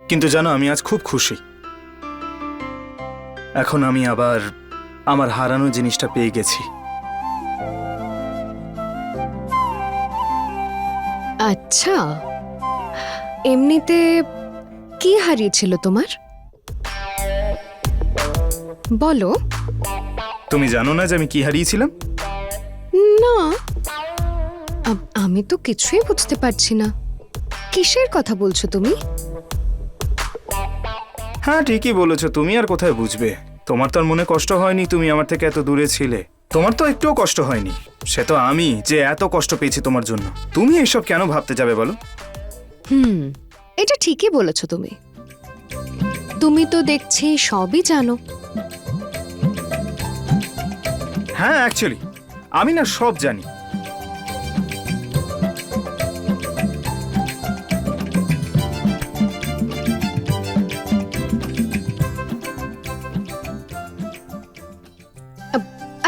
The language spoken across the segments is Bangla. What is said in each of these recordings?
কিন্তু জানো, আমি আজ খুব খুশি। এখন আমি আবার আমার হারানো জিনিসটা পেয়ে গেছি। আচ্ছা, এমনিতে কি হারিয়েছিল তোমার? বলো। তুমি জানো না যে আমি কি হারিয়েছিলাম? না, আমি তো কিছুই বুঝতে পারছি না। কিসের কথা বলছো তুমি? হ্যাঁ, ঠিকই বলেছো। তুমি আর কোথায় বুঝবে? তোমার তো আর মনে কষ্ট হয়নি তুমি আমার থেকে এত দূরে ছিলে। তোমার তো একটুও কষ্ট হয়নি। সে তো আমি যে এত কষ্ট পেয়েছি তোমার জন্য। তুমি এসব কেন ভাবতে যাবে বলো? এটা ঠিকই বলেছো তুমি। তুমি তো দেখছি সবই জানো। হ্যাঁ, অ্যাকচুয়ালি আমি না সব জানি।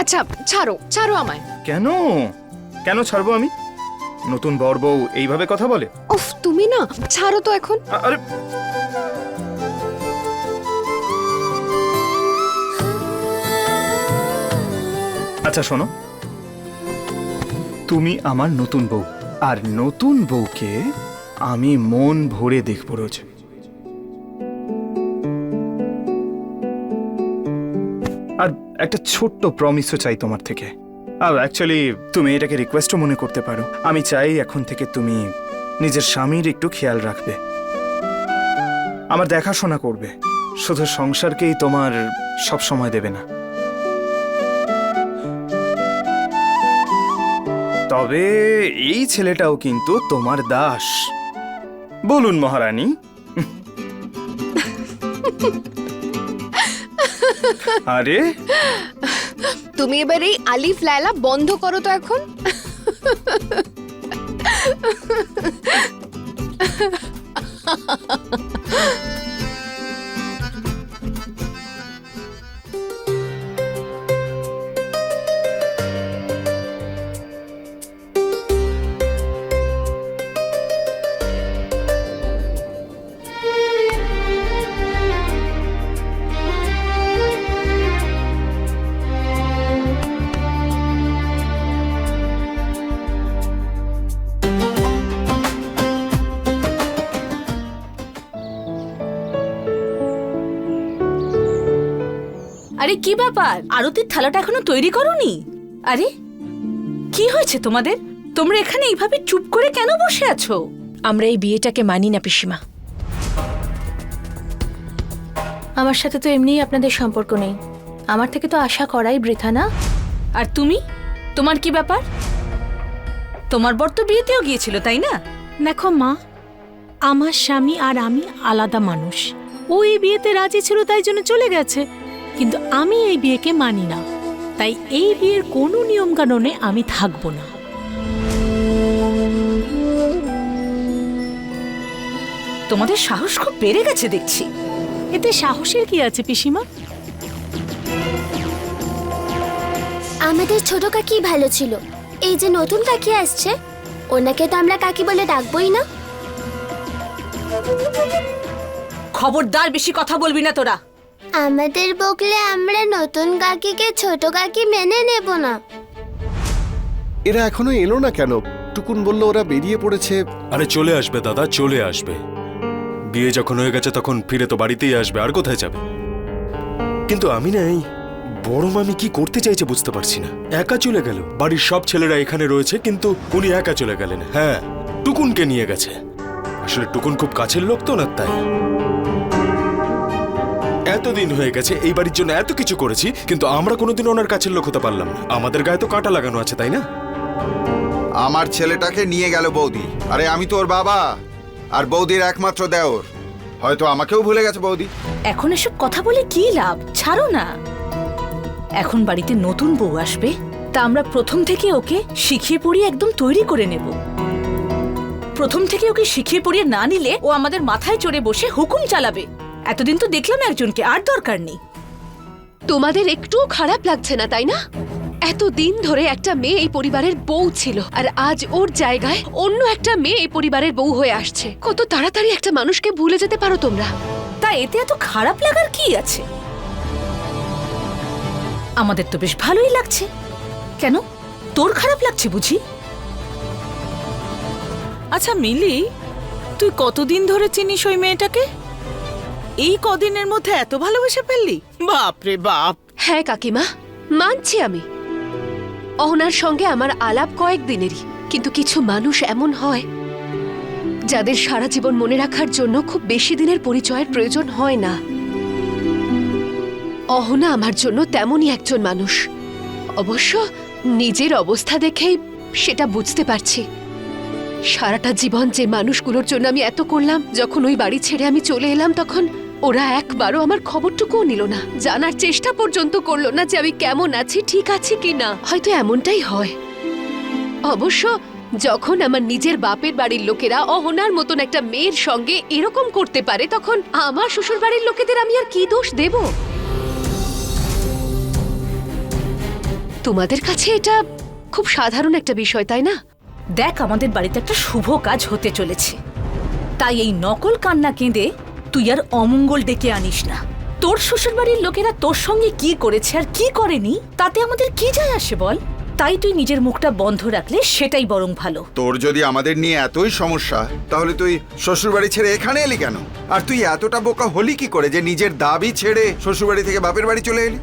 আচ্ছা, ছাড়ো ছাড়ো আমায়। কেন কেন ছাড়বো আমি? নতুন বর বউ এইভাবে কথা বলে? উফ, তুমি না, ছাড়ো তো এখন। আরে আচ্ছা শোনো, তুমি আমার নতুন বউ, আর নতুন বউকে আমি মন ভরে দেখবো রোজ। আর একটা ছোট্ট প্রমিসও চাই তোমার থেকে। আর অ্যাকচুয়ালি তুমি এটাকে রিকোয়েস্টও মনে করতে পারো। আমি চাই এখন থেকে তুমি নিজের স্বামীর একটু খেয়াল রাখবে, আমার দেখাশোনা করবে, শুধু সংসারকেই তোমার সব সময় দেবে না। তবে এই ছেলেটাও কিন্তু তোমার দাস। বলুন মহারানী। আরে তুমি এবার এই আলিফ লায়লা বন্ধ করো তো এখন। আরে কি ব্যাপার, আরতির থালাটা এখনো তৈরি করোনি? আরে কি হয়েছে তোমাদের? তোমরা এখানে এইভাবে চুপ করে কেন বসে আছো? আমরা এই বিয়েটাকে মানি না পিসিমা। আমার সাথে তো এমনিই আপনাদের সম্পর্ক নেই, আমার থেকে তো আশা করাই বৃথা, না? আর তুমি, তোমার কি ব্যাপার? তোমার বর তো বিয়েতেও গিয়েছিল, তাই না? দেখো মা, আমার স্বামী আর আমি আলাদা মানুষ। ও এই বিয়েতে রাজি ছিল তাই জন্য চলে গেছে, কিন্তু আমি এই বিয়েকে মানি না। তাই এই বিয়ের কোনো নিয়ম কানুনে আমি থাকবো না। তোমাদের সাহস খুব বেড়ে গেছে দেখছি। এতে সাহসের কি আছে পিসিমা? আমাদের ছোট কাকি ভালো ছিল। এই যে নতুন কাকি আসছে, ওনাকে তো আমরা কাকি বলে ডাকবোই না। খবরদার, বেশি কথা বলবি না তোরা। আমাদের বকলে আমরা নতুন কাকিকে ছোট কাকি মেনে নেব না। এরা এখনো এলো না কেন? টুকুন বলল ওরা বেরিয়ে পড়েছে। আরে চলে আসবে দাদা, চলে আসবে। বিয়ে যখন হয়ে গেছে তখন ফিরে তো বাড়িতেই আসবে, আর কোথায় যাবে? কিন্তু আমি না, এই বড় মামি কি করতে চাইছে বুঝতে পারছি না। একা চলে গেল, বাড়ির সব ছেলেরা এখানে রয়েছে কিন্তু উনি একা চলে গেলেন। হ্যাঁ, টুকুনকে নিয়ে গেছে। আসলে টুকুন খুব কাছের লোক তো না, তাই। এতদিন হয়ে গেছে, এই বাড়ির জন্য এত কিছু করেছি, কিন্তু আমরা কোনোদিন ওনার কাছের লোক হতে পারলাম না। আমাদের গায়ে তো কাঁটা লাগানো আছে, তাই না? আমার ছেলেটাকে নিয়ে গেল বৌদি। আরে আমি তো ওর বাবা, আর বৌদির একমাত্র দেওর। হয়তো আমাকেও ভুলে গেছে বৌদি। এখন এসব কথা বলে কি লাভ? ছাড়ো না। এখন বাড়িতে নতুন বউ আসবে, তা আমরা প্রথম থেকে ওকে শিখিয়ে পড়িয়ে একদম তৈরি করে নেব। প্রথম থেকে ওকে শিখিয়ে পড়িয়ে না নিলে ও আমাদের মাথায় চড়ে বসে হুকুম চালাবে। এতদিন তো দেখলাম একজনকে, আর দরকার নেই। তোমাদের একটুও খারাপ লাগছে না, তাই না? এতদিন ধরে একটা মেয়ে এই পরিবারের বউ ছিল, আর আজ ওর জায়গায় অন্য একটা মেয়ে এই পরিবারের বউ হয়ে আসছে। কত তাড়াতাড়ি একটা মানুষকে ভুলে যেতে পারো তোমরা। তা এতে এত খারাপ লাগার কি আছে? আমাদের তো বেশ ভালোই লাগছে। কেন, তোর খারাপ লাগছে বুঝি? আচ্ছা মিলি, তুই কতদিন ধরে চিনিস ওই মেয়েটাকে? এই কদিনের মধ্যে এত ভালোবেসে ফেললি? বাপ রে বাপ! হ্যাঁ কাকিমা, মানছি আমি, অহনার সঙ্গে আমার আলাপ কয়েকদিনেরই, কিন্তু কিছু মানুষ এমন হয় যাদের সারা জীবন মনে রাখার জন্য খুব বেশি দিনের পরিচয়ের প্রয়োজন হয় না। অহনা আমার জন্য তেমনই একজন মানুষ। অবশ্য নিজের অবস্থা দেখেই সেটা বুঝতে পারছি। সারাটা জীবন যে মানুষগুলোর জন্য আমি এত করলাম, যখন ওই বাড়ি ছেড়ে আমি চলে এলাম তখন ওরা একবারও আমার খবরটুকুও নিল না, জানার চেষ্টা পর্যন্ত করলো না যে আমি কেমন আছি, ঠিক আছি কিনা। হয়তো এমনটাই হয়। অবশ্য যখন আমার নিজের বাপের বাড়ির লোকেরা অহনার মতন একটা মেয়ের সঙ্গে এরকম করতে পারে, তখন আমার শ্বশুর বাড়ির লোকেদের আমি আর কি দোষ দেব? তোমাদের কাছে এটা খুব সাধারণ একটা বিষয়, তাই না? দেখ, আমাদের বাড়িতে একটা শুভ কাজ হতে চলেছে, তাই এই নকল কান্না কেঁদে তুই আর অমঙ্গল ডেকে আনিস না। তোর শ্বশুরবাড়ির লোকেরা তোর সঙ্গে কি করেছে আর কি করেনি তাতে আমাদের কি যায় আসে বল? তাই তুই নিজের মুখটা বন্ধ রাখলে সেটাই বরং ভালো। তোর যদি আমাদের নিয়ে এতই সমস্যা, তাহলে তুই শ্বশুরবাড়ি ছেড়ে এখানে এলি কেন? আর তুই এতটা বোকা হলি কি করে যে নিজের দাবি ছেড়ে শ্বশুরবাড়ি থেকে বাপের বাড়ি চলে এলি?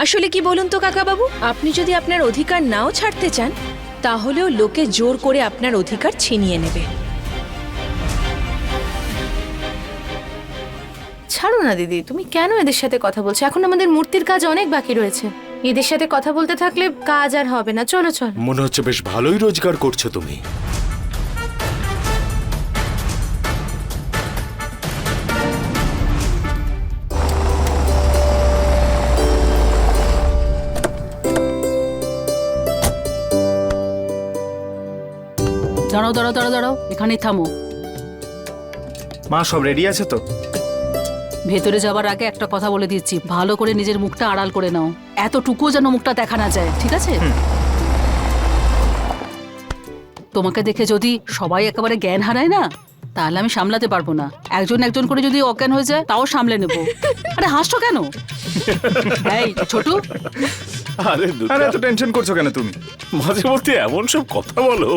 আসলে কি বলুন তো কাকাবাবু, আপনি যদি আপনার অধিকার নাও ছাড়তে চান, তাহলেও লোকে জোর করে আপনার অধিকার ছিনিয়ে নেবে। ছাড়ো না দিদি, তুমি কেন এদের সাথে কথা বলছো? এখন আমাদের মূর্তির কাজ অনেক বাকি রয়েছে। এদের সাথে কথা বলতে থাকলে কাজ আর হবে না। চলো চলো। মনে হচ্ছে বেশ ভালোই রোজগার করছো তুমি। দাঁড়াও দাঁড়াও দাঁড়াও দাঁড়াও, এখানেই থামো। মা, সব রেডি আছে তো? ভেতরে যাবার আগে একটা কথা বলে দিচ্ছি, ভালো করে নিজের মুখটা আড়াল করে নাও, এতটুকুও যেন মুখটা দেখা না যায়, ঠিক আছে? তোমাকে দেখে যদি সবাই একেবারে জ্ঞান হারায় না, তাহলে আমি সামলাতে পারবো না। একজন একজন করে যদি অজ্ঞান হয়ে যায় তাও সামলে নেবো। আরে হাসছো কেন? এই ছোটু, আরে আরে এত টেনশন করছো কেন তুমি? মাঝে মধ্যে এমন সব কথা বলো।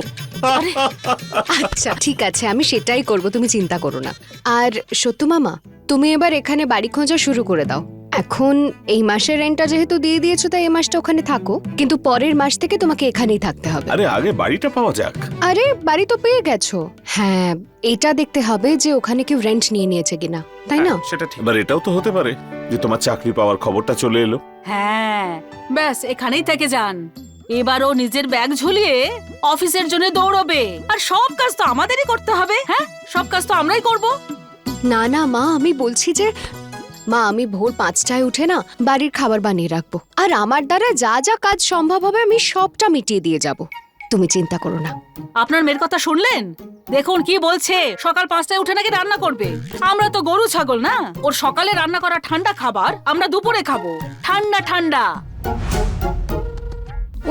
আচ্ছা ঠিক আছে, আমি সেটাই করব, তুমি চিন্তা করো না। আর সত্যু মামা, তুমি এবার এখানে বাড়ি খোঁজা শুরু করে দাও। এখন এই মাসের রেন্টটা যেহেতু দিয়ে দিয়েছো, তাই এই মাসটা ওখানে থাকো, কিন্তু পরের মাস থেকে তোমাকে এখানেই থাকতে হবে। আরে আগে বাড়িটা পাওয়া যাক। আরে বাড়ি তো পেয়ে গেছো। হ্যাঁ, এটা দেখতে হবে যে ওখানে কেউ রেন্ট নিয়ে নিয়েছে কিনা, তাই না? সেটা ঠিক। এবার এটাও তো হতে পারে যে তোমার চাকরি পাওয়ার খবরটা চলে এলো। হ্যাঁ ব্যাস এখানেই থেকে যান। এবারও নিজের ব্যাগ ঝুলিয়ে অফিসের জন্য দৌড়বে, আর সব কাজ তো আমাদেরই করতে হবে। হ্যাঁ, সব কাজ তো আমরাই করব। না না মা, আমি বলছি যে মা, আমি ভোর 5টায় উঠে না বাড়ির খাবার বানিয়ে রাখবো, আর আমার দ্বারা যা যা কাজ সম্ভব হবে আমি সবটা মিটিয়ে দিয়ে যাব। তুমি চিন্তা করো না। আপনার মেয়ের কথা শুনলেন? দেখুন কি বলছে, সকাল 5টায় উঠে নাকি রান্না করবে। আমরা তো গরু ছাগল না, ওর সকালে রান্না করা ঠান্ডা খাবার আমরা দুপুরে খাবো, ঠান্ডা ঠান্ডা।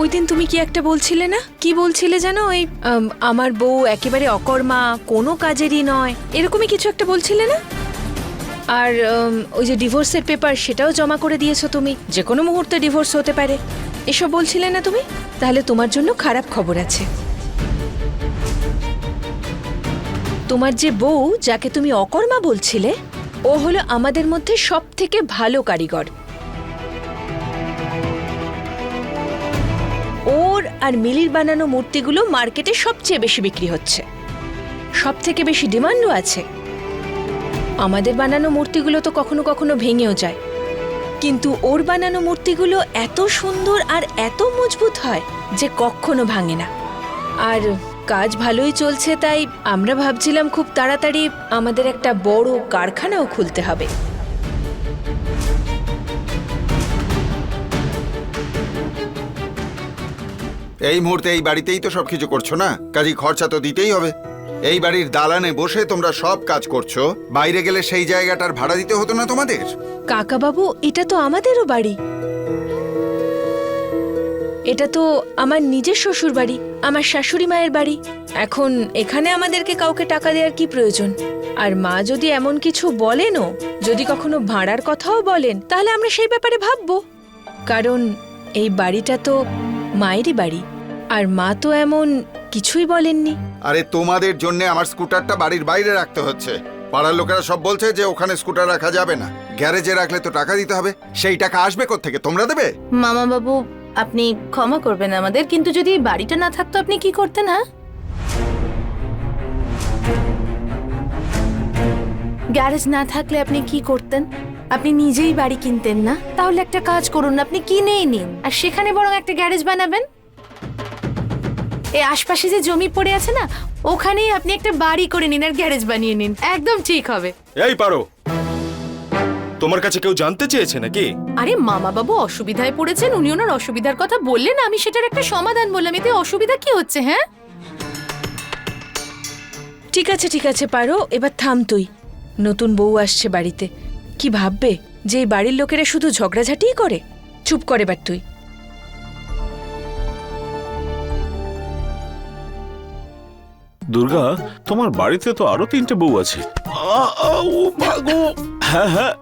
ওই দিন তুমি কি একটা বলছিলে না? কি বলছিলে যেন? ওই আমার বউ একেবারে অকর্মা, কোনো কাজেরই নয়, এরকমই কিছু একটা বলছিলে না? আর ওই যে ডিভোর্সের পেপার, সেটাও জমা করে দিয়েছো তুমি, যে কোনো মুহূর্তে ডিভোর্স হতে পারে, এসব বলছিলে না তুমি? তাহলে তোমার জন্য খারাপ খবর আছে। তোমার যে বউ, যাকে তুমি অকর্মা বলছিলে, ও হলো আমাদের মধ্যে সবথেকে ভালো কারিগর। ওর আর মিলির বানানো মূর্তিগুলো মার্কেটে সবচেয়ে বেশি বিক্রি হচ্ছে, সবথেকে বেশি ডিমান্ডও আছে। আমাদের বানানো মূর্তিগুলো তো কখনো কখনো ভেঙেও যায়, কিন্তু ওর বানানো মূর্তিগুলো এত সুন্দর আর এত মজবুত হয় যে কখনো ভাঙে না। আর কাজ ভালোই চলছে, তাই আমরা ভাবছিলাম খুব তাড়াতাড়ি আমাদের একটা বড় কারখানাও খুলতে হবে। এই মুহূর্তে এই বাড়িতেই তো সবকিছু করছো না, কাজে খরচা তো দিতেই হবে। এই বাড়ির দালানে বসে তোমরা সব কাজ করছো, বাইরে গেলে সেই জায়গাটার ভাড়া দিতে হতো না তোমাদের? কাকাবাবু, এটা তো আমাদেরও বাড়ি। এটা তো আমার নিজের শ্বশুর বাড়ি, আমার শাশুড়ি মায়ের বাড়ি। এখন এখানে আমাদেরকে কাউকে টাকা দেওয়ার কি প্রয়োজন? আর মা যদি এমন কিছু বলেনও, যদি কখনো ভাড়ার কথাও বলেন, তাহলে আমরা সেই ব্যাপারে ভাববো। কারণ এই বাড়িটা তো মায়েরই বাড়ি, আর মা তো এমন কিছুই বলেননি। আরে তোমাদের জন্য আমার স্কুটারটা বাড়ির বাইরে রাখতে হচ্ছে। পাড়ার লোকেরা সব বলছে যে ওখানে স্কুটার রাখা যাবে না, গ্যারেজে রাখলে তো টাকা দিতে হবে। সেই টাকা আসবে কোত্থেকে? তোমরা দেবে? মামা বাবু, আপনি ক্ষমা করবেন আমাদের, কিন্তু যদি এই বাড়িটা না থাকতো আপনি কি করতেন? হ্যাঁ, গ্যারেজ না থাকলে আপনি কি করতেন? আপনি নিজেই বাড়ি কিনতেন না? তাহলে একটা কাজ করুন, আপনি কিনেই নিন, আর সেখানে বরং একটা গ্যারেজ বানাবেন। এই আশপাশে যে জমি পড়ে আছে না, ওখানেই আপনি একটা বাড়ি করে নিন আর গ্যারেজ বানিয়ে নিন, একদম ঠিক হবে। এই পারো, তোমার কাছে কেউ জানতে চেয়েছে নাকি? আরে মামা বাবু অসুবিধায় পড়েছেন, উনি ওনার অসুবিধার কথা বললেন, আমি সেটার একটা সমাধান বললাম। এতে অসুবিধা কি হচ্ছে? হ্যাঁ, ঠিক আছে পারো, এবার থাম তুই। নতুন বউ আসছে বাড়িতে, কি ভাববে যে এই বাড়ির লোকেরা শুধু ঝগড়াঝাটিই করে? চুপ করে এবার তুই। দুর্গা, তোমার বাড়িতে তো আরো 3টে বউ আছে। হ্যাঁ হ্যাঁ,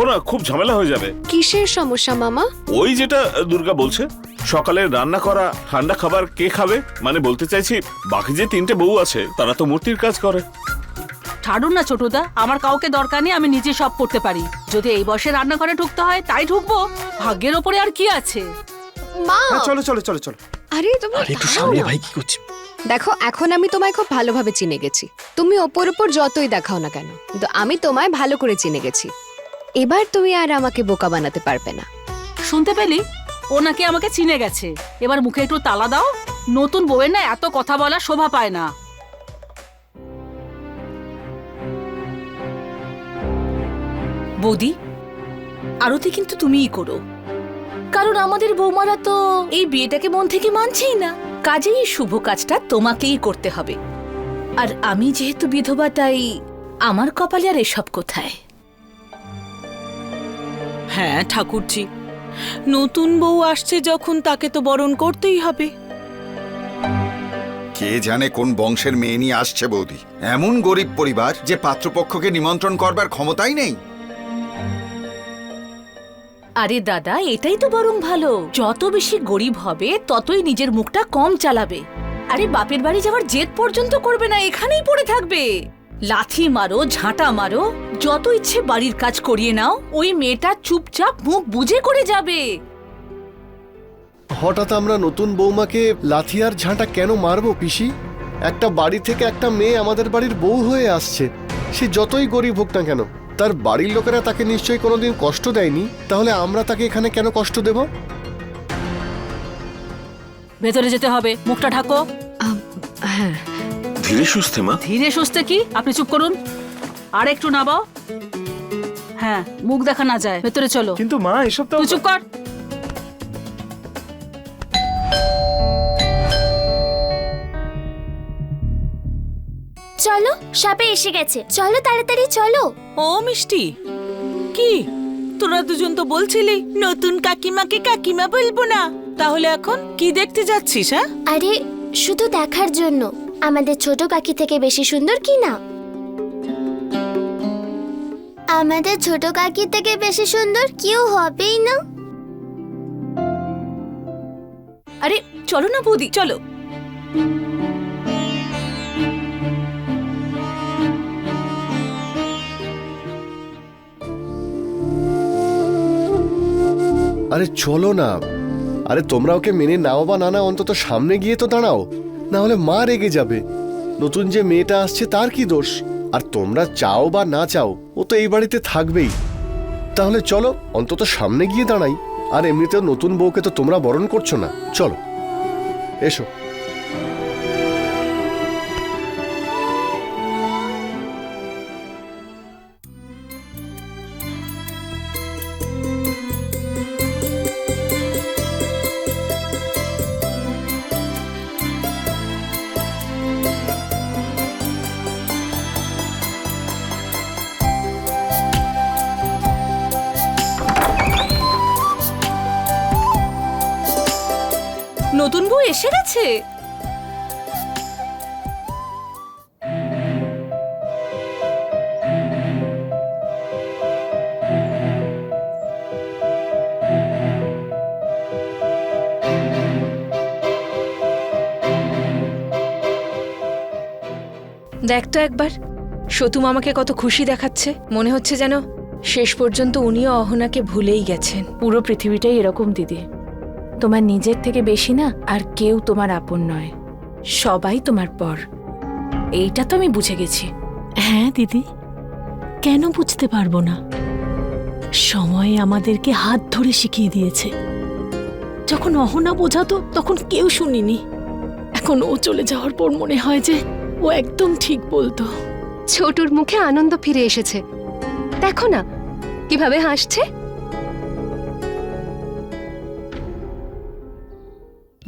না খুব ঝামেলা হয়ে যাবে। কিসের সমস্যা মামা? ওই যেটা দুর্গা বলছে, সকালে রান্না করা ঠান্ডা খাবার কে খাবে? মানে বলতে চাইছি, বাকি যে 3টে বউ আছে তারা তো মূর্তির কাজ করে। ছাড়ুন না ছোটদা, আমার কাউকে দরকার নেই, আমি নিজে সব করতে পারি। যদি এই বয়সে রান্নাঘরে ঢুকতে হয় তাই ঢুকবো, ভাগ্যের ওপরে আর কি আছে। মা, চলো চলো চলো চলো। আরে তুমি একটু দাঁড়াও সামনে না। ভাই, কি করছিস? দেখো, এখন আমি তোমায় খুব ভালোভাবে চিনে গেছি। তুমি ওপর ওপর যতই দেখাও না কেন, কিন্তু আমি তোমায় ভালো করে চিনে গেছি। এবার তুমি আর আমাকে বোকা বানাতে পারবে না। শুনতে পেলি? ও নাকি আমাকে চিনে গেছে। এবার মুখে একটু তালা দাও। নতুন বউয়ের না এত কথা বলা শোভা পায় না। বৌদি, আরতি কিন্তু তুমিই করো, কারণ আমাদের বৌমারা তো এই বিয়েটাকে মন থেকে মানছেই না। কাজেই এই শুভ কাজটা তোমাকেই করতে হবে। আর আমি যেহেতু বিধবা, তাই আমার কপালে আর এসব কোথায়। হ্যাঁ ঠাকুরজি, নতুন বউ আসছে যখন তাকে তো বরণ করতেই হবে। কে জানে কোন বংশের মেয়ে নিয়ে আসছে বৌদি। এমন গরিব পরিবার যে পাত্রপক্ষকে নিমন্ত্রণ করবার ক্ষমতাই নেই। আরে দাদা, এটাই তো বরং ভালো। যত বেশি গরিব হবে ততই নিজের মুখটা কম চালাবে। আরে বাপের বাড়ি যাওয়ার জেদ পর্যন্ত করবে না, এখানেই পড়ে থাকবে। লাথি মারো, ঝাঁটা মারো, যত ইচ্ছে বাড়ির কাজ করিয়ে নাও, ওই মেয়েটা চুপচাপ মুখ বুজে করে যাবে। হঠাৎ আমরা নতুন বৌমাকে লাথি আর ঝাঁটা কেন মারবো পিসি? একটা বাড়ি থেকে একটা মেয়ে আমাদের বাড়ির বউ হয়ে আসছে। সে যতই গরিব হোক না কেন, তার বাড়ির লোকেরা তাকে নিশ্চয়ই কোনোদিন কষ্ট দেয়নি। তাহলে আমরা তাকে এখানে কেন কষ্ট দেব? ভেতরে যেতে হবে, মুখটা ঢাকো। হ্যাঁ, ধীরে সুস্থে মা। ধীরে সুস্থে কি? আপনি চুপ করুন, আর একটু নাবাও। হ্যাঁ, মুখ দেখা না যায়, ভেতরে চলো। কিন্তু মা, এসব তো তুই চুপ কর। চলো, সাপে এসে গেছে, চলো তাড়াতাড়ি চলো। ও মিষ্টি, কি তোরা দুজন তো বলছিলি নতুন কাকিমাকে কাকিমা বলবো না, তাহলে এখন কি দেখতে যাচ্ছিস? হ্যাঁ, আরে শুধু দেখার জন্য, আমাদের ছোট কাকি থেকে বেশি সুন্দর কি না? আমাদের ছোট কাকি থেকে বেশি সুন্দর কেউ হবেই না। আরে চলো না বৌদি, চলো। আরে চলো না। আরে তোমরা ওকে মেনে নাও বা না নাও, অন্তত সামনে গিয়ে তো দাঁড়াও, না হলে মা রেগে যাবে। নতুন যে মেয়েটা আসছে তার কি দোষ? আর তোমরা চাও বা না চাও, ও তো এই বাড়িতে থাকবেই। তাহলে চলো অন্তত সামনে গিয়ে দাঁড়াই। আর এমনিতেও নতুন বউকে তো তোমরা বরণ করছো না, চলো এসো। নতুন বউ এসে গেছে। দেখ তো একবার, সতুম আমাকে কত খুশি দেখাচ্ছে। মনে হচ্ছে যেন শেষ পর্যন্ত উনিও অহনাকে ভুলেই গেছেন। পুরো পৃথিবীটাই এরকম দিদি, তোমার নিজের থেকে বেশি না আর কেউ তোমার আপন নয়, সবাই তোমার পর। এইটা তো আমি বুঝে গেছি। হ্যাঁ দিদি, কেন বুঝতে পারবো না? সময় আমাদেরকে হাত ধরে শিখিয়ে দিয়েছে। যখন অহনা বোঝাতো তখন কেউ শুনিনি, এখন ও চলে যাওয়ার পর মনে হয় যে ও একদম ঠিক বলতো। ছোটুর মুখে আনন্দ ফিরে এসেছে, দেখো না কিভাবে হাসছে।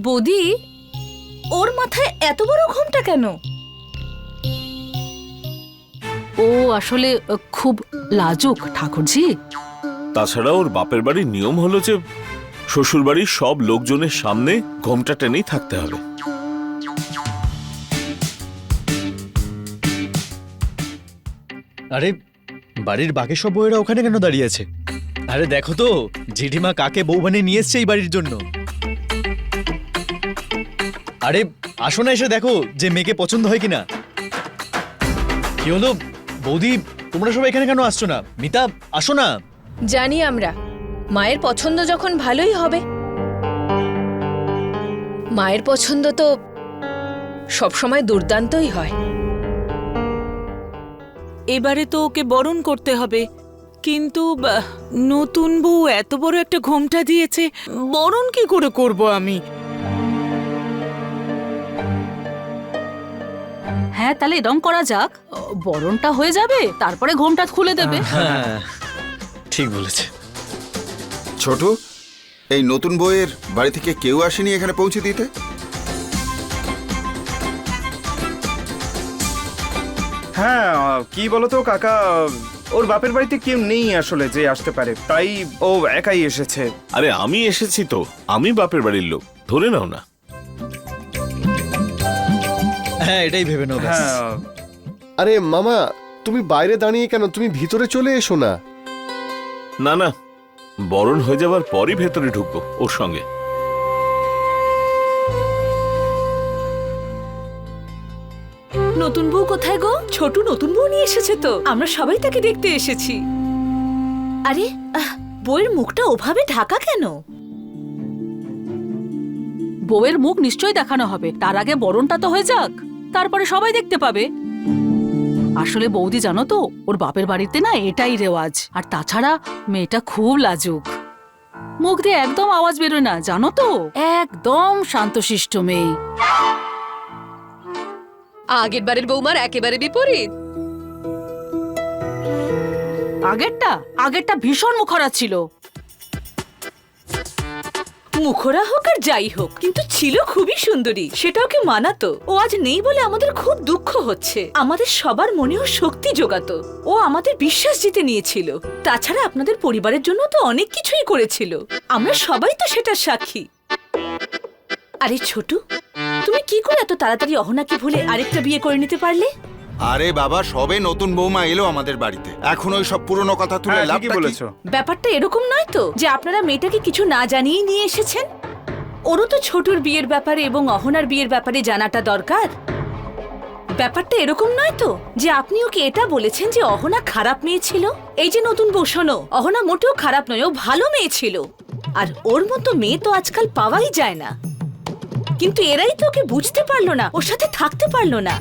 বৌদি, ওর মাথায় এত বড় ঘোমটা কেন? ও আসলে খুব লাজুক ঠাকুরজি। তাছাড়া ওর বাপের বাড়ির নিয়ম হলো যে শ্বশুর বাড়ির সব লোকজনের সামনে ঘোমটা টেনেই থাকতে হবে। আরে বাড়ির বাকি সব বউয়েরা ওখানে কেন দাঁড়িয়ে আছে? আরে দেখো তো জেঠিমা কাকে বউ বানিয়ে নিয়ে এসছে এই বাড়ির জন্য। আরে আসো না, এসে দেখো যে মেয়েকে পছন্দ হয় কিনা। কি হলো বৌদি, তোমরা সবাই এখানে কেন আসছো না? মিতা, আসো না। জানি আমরা, মায়ের পছন্দ যখন ভালোই হবে। মায়ের পছন্দ তো সবসময় দুর্দান্তই হয়। এবারে তো ওকে বরণ করতে হবে, কিন্তু নতুন বউ এত বড় একটা ঘোমটা দিয়েছে, বরণ কি করে করব আমি? হ্যাঁ, তাহলে এরম করা যাক, বরণটা হয়ে যাবে, তারপরে ঘোমটা খুলে দেবে। হ্যাঁ ঠিক বলেছে। ছোট, এই নতুন বউয়ের বাড়ি থেকে কেউ আসেনি এখানে পৌঁছে দিতে? হ্যাঁ, কি বলতো কাকা, ওর বাপের বাড়িতে কেউ নেই আসলে যে আসতে পারে, তাই ও একাই এসেছে। আরে আমি এসেছি তো, আমি বাপের বাড়ির লোক, ধরে নাও না। হ্যাঁ এটাই ভেবে নাও। হ্যাঁ, আরে মামা, তুমি বাইরে দাঁড়িয়ে কেন? তুমি ভিতরে চলে এসো না। না না, বরণ হয়ে যাবার পরই ভেতরে ঢুকবো ওর সঙ্গে। নতুন বউ কোথায় গো? ছোট নতুন বউ নিয়ে এসেছে তো, আমরা সবাই তাকে দেখতে এসেছি। আরে বউয়ের মুখটা ওভাবে ঢাকা কেন? বউয়ের মুখ নিশ্চয়ই দেখানো হবে, তার আগে বরণটা তো হয়ে যাক, তারপরে সবাই দেখতে পাবে। আসলে বৌদি জানো তো, ওর বাপের বাড়িতে না এটাই রেওয়াজ। আর তাছাড়া মেয়েটা খুব লাজুক, মুখ দিয়ে একদম আওয়াজ বেরোয় না, জানো তো, একদম শান্তশিষ্ট মেয়ে। আগের বারের বৌমার একেবারে বিপরীত। আগেরটা ভীষণ মুখরা ছিল। মুখরা হোক আর যাই হোক, কিন্তু ছিল খুবই সুন্দরী, সেটা ওকে মানাতো। ও আজ নেই বলে আমাদের খুব দুঃখ হচ্ছে। আমাদের সবার মনেও শক্তি যোগাতো, ও আমাদের বিশ্বাস জিতে নিয়েছিল। তাছাড়া আপনাদের পরিবারের জন্য তো অনেক কিছুই করেছিল, আমরা সবাই তো সেটার সাক্ষী। আরে ছোট, তুমি কি করে এত তাড়াতাড়ি অহনাকে ভুলে আরেকটা বিয়ে করে নিতে পারলে? আরে বাবা, সবে নতুন বৌমা এলো আমাদের বাড়িতে, এখন ওই সব পুরনো কথা তুলে হ্যাঁ, লাভ ঠিকই বলেছো। ব্যাপারটা এরকম নয় তো যে আপনারা মেয়েটাকে কিছু না জানিয়েই নিয়ে এসেছেন। ওরও তো ছোটুর বিয়ের ব্যাপারে এবং অহনার বিয়ের ব্যাপারে জানাটা দরকার। ব্যাপারটা এরকম নয় তো যে আপনি ওকে এটা বলেছেন যে অহনা খারাপ মেয়ে ছিল। এই যে নতুন বউ, শোনো, অহনা মোটেও খারাপ নয়, ও ভালো মেয়ে ছিল। আর ওর মতো মেয়ে তো আজকাল পাওয়াই যায় না। কিন্তু এরাই তো ওকে বুঝতে পারলো না, ওর সাথে থাকতে পারলো না।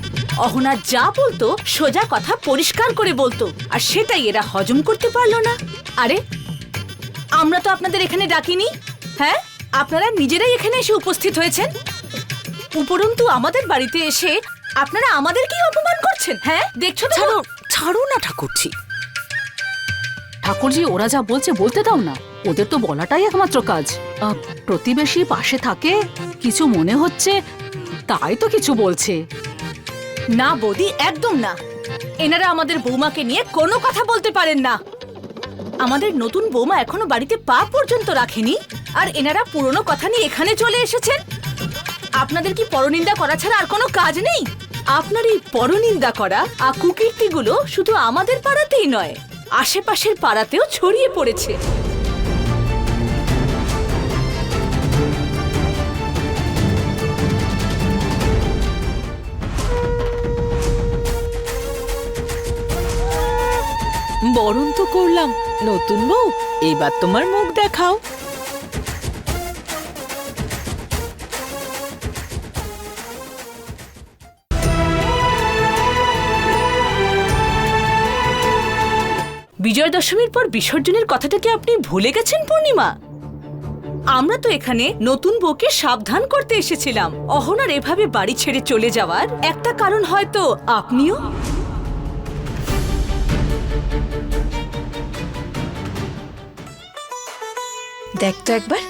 অহনা যা বলতো সোজা কথা পরিষ্কার করে বলতো, আর সেটাই এরা হজম করতে পারলো না। আরে আমরা তো আপনাদের এখানে ডাকিনি, হ্যাঁ? আপনারা নিজেরাই এখানে এসে উপস্থিত হয়েছেন। উপরন্তু আমাদের বাড়িতে এসে আপনারা আমাদেরকেই অপমান করছেন। হ্যাঁ, দেখছো তো? ছাড়ো না ঠাকুরজি। ঠাকুরজি, ওরা যা বলছে বলতে দাও না, ওদের তো বলাটাই একমাত্র কাজ। প্রতিবেশী পাশে থাকে, কিছু মনে হচ্ছে তাই তো কিছু বলছে। না বৌদি, একদম না। এনারা আমাদের বৌমাকে নিয়ে কোনো কথা বলতে পারেন না। আমাদের নতুন বৌমা এখনো বাড়িতে পা পর্যন্ত রাখেনি, আর এনারা পুরনো কথা নিয়ে এখানে চলে এসেছেন। আপনাদের কি পরনিন্দা করা ছাড়া আর কোনো কাজ নেই? আপনার এই পরনিন্দা করা আর কুকীর্তিগুলো শুধু আমাদের পাড়াতেই নয়, আশেপাশের পাড়াতেও ছড়িয়ে পড়েছে। বরণ তো করলাম, নতুন বউ এবার তোমার মুখ দেখাও। বিজয় দশমীর পর বিসর্জনের কথাটা কি আপনি ভুলে গেছেন পূর্ণিমা? আমরা তো এখানে নতুন বউকে সাবধান করতে এসেছিলাম। অহনার এভাবে বাড়ি ছেড়ে চলে যাওয়ার একটা কারণ হয়তো আপনিও। দেখ তো একবার,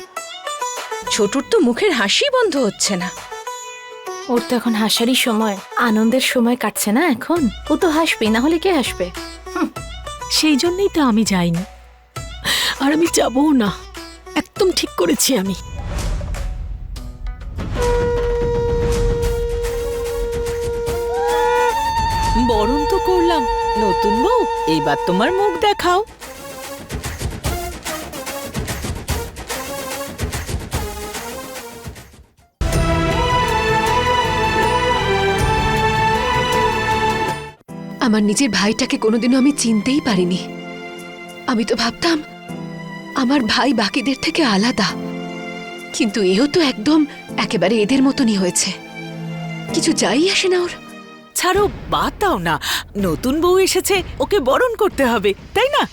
ছোটুর তো মুখের হাসি বন্ধ হচ্ছে না। ওর তো এখন হাসারই সময়, আনন্দের সময় কাটছে না এখন। ও তো হাসবে, না হলে কে হাসবে? সেই জন্যই তো আমি যাইনি, আর আমি যাবও না। একদম ঠিক করেছি আমি। বরণ তো করলাম, নতুন বউ এবার তোমার মুখ দেখাও। আমার নিজের ভাইটাকে কোনোদিনও আমি চিনতেই পারিনি। আমি তো ভাবতাম আমার ভাই বাকিদের থেকে আলাদা, কিন্তু এও তো একদম একেবারে এদের মতনই হয়েছে। কিছু যাই আসে না ওর। ছাড়ো, বাদ দাও না। নতুন বউ এসেছে, ওকে বরণ করতে হবে, তাই না?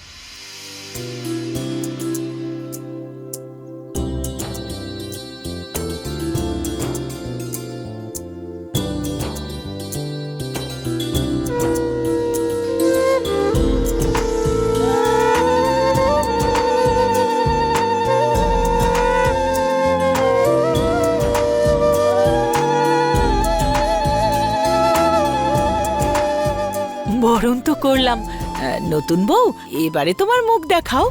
বরণ তো করলাম, নতুন বউ এবারে তোমার মুখ দেখাও।